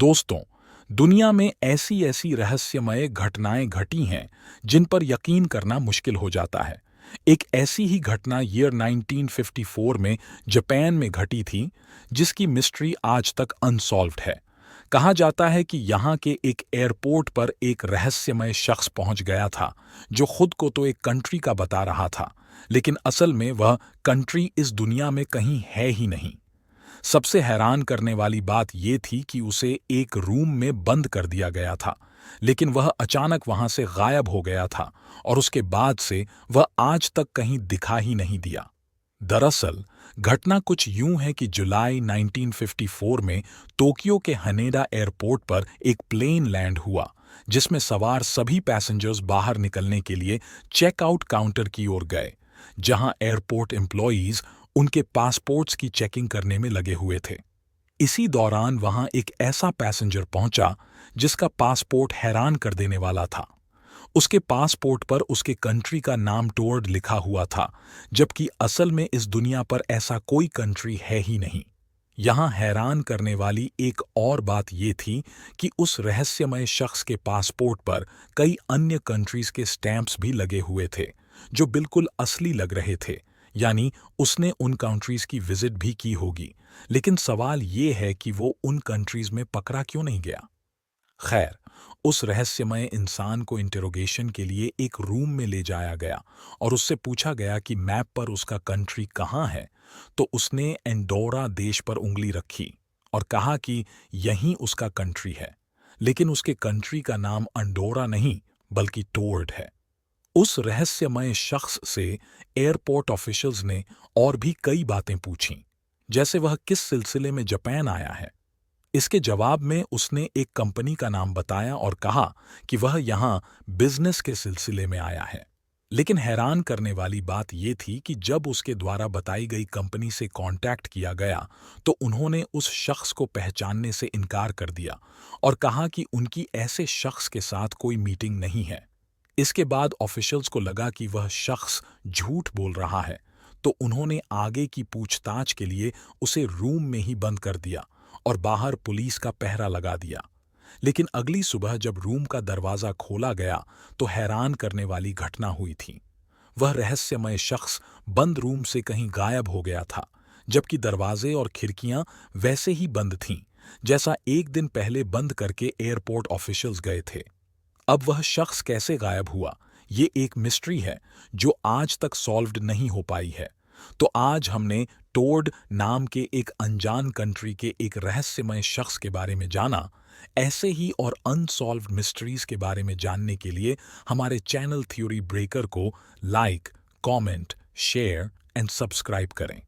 दोस्तों, दुनिया में ऐसी ऐसी रहस्यमय घटनाएं घटी हैं जिन पर यकीन करना मुश्किल हो जाता है। एक ऐसी ही घटना ईयर 1954 में जापान में घटी थी, जिसकी मिस्ट्री आज तक अनसॉल्व्ड है। कहा जाता है कि यहाँ के एक एयरपोर्ट पर एक रहस्यमय शख्स पहुंच गया था, जो खुद को तो एक कंट्री का बता रहा था, लेकिन असल में वह कंट्री इस दुनिया में कहीं है ही नहीं। सबसे हैरान करने वाली बात यह थी कि उसे एक रूम में बंद कर दिया गया था, लेकिन वह अचानक वहां से गायब हो गया था और उसके बाद से वह आज तक कहीं दिखा ही नहीं दिया। दरअसल घटना कुछ यूं है कि जुलाई 1954 में टोक्यो के हनेडा एयरपोर्ट पर एक प्लेन लैंड हुआ, जिसमें सवार सभी पैसेंजर्स बाहर निकलने के लिए चेकआउट काउंटर की ओर गए, जहां एयरपोर्ट एम्प्लॉयीज उनके पासपोर्ट्स की चेकिंग करने में लगे हुए थे। इसी दौरान वहां एक ऐसा पैसेंजर पहुंचा जिसका पासपोर्ट हैरान कर देने वाला था। उसके पासपोर्ट पर उसके कंट्री का नाम टोर्ड लिखा हुआ था, जबकि असल में इस दुनिया पर ऐसा कोई कंट्री है ही नहीं। यहां हैरान करने वाली एक और बात यह थी कि उस रहस्यमय शख्स के पासपोर्ट पर कई अन्य कंट्रीज के स्टैंप्स भी लगे हुए थे, जो बिल्कुल असली लग रहे थे, यानी उसने उन कंट्रीज की विजिट भी की होगी। लेकिन सवाल ये है कि वो उन कंट्रीज में पकड़ा क्यों नहीं गया। खैर, उस रहस्यमय इंसान को इंटेरोगेशन के लिए एक रूम में ले जाया गया और उससे पूछा गया कि मैप पर उसका कंट्री कहाँ है। तो उसने एंडोरा देश पर उंगली रखी और कहा कि यही उसका कंट्री है, लेकिन उसके कंट्री का नाम अंडोरा नहीं बल्कि टोर्ड है। उस रहस्यमय शख्स से एयरपोर्ट ऑफिशियल्स ने और भी कई बातें पूछीं, जैसे वह किस सिलसिले में जापान आया है। इसके जवाब में उसने एक कंपनी का नाम बताया और कहा कि वह यहां बिजनेस के सिलसिले में आया है। लेकिन हैरान करने वाली बात यह थी कि जब उसके द्वारा बताई गई कंपनी से कांटेक्ट किया गया, तो उन्होंने उस शख्स को पहचानने से इनकार कर दिया और कहा कि उनकी ऐसे शख्स के साथ कोई मीटिंग नहीं है। इसके बाद ऑफिशियल्स को लगा कि वह शख्स झूठ बोल रहा है, तो उन्होंने आगे की पूछताछ के लिए उसे रूम में ही बंद कर दिया और बाहर पुलिस का पहरा लगा दिया। लेकिन अगली सुबह जब रूम का दरवाजा खोला गया, तो हैरान करने वाली घटना हुई थी। वह रहस्यमय शख्स बंद रूम से कहीं गायब हो गया था, जबकि दरवाजे और खिड़कियां वैसे ही बंद थीं, जैसा एक दिन पहले बंद करके एयरपोर्ट ऑफिशियल्स गए थे। अब वह शख्स कैसे गायब हुआ, ये एक मिस्ट्री है जो आज तक सॉल्व्ड नहीं हो पाई है। तो आज हमने टोर्ड नाम के एक अनजान कंट्री के एक रहस्यमय शख्स के बारे में जाना। ऐसे ही और अनसॉल्व्ड मिस्ट्रीज के बारे में जानने के लिए हमारे चैनल थ्योरी ब्रेकर को like, comment, share and subscribe करें।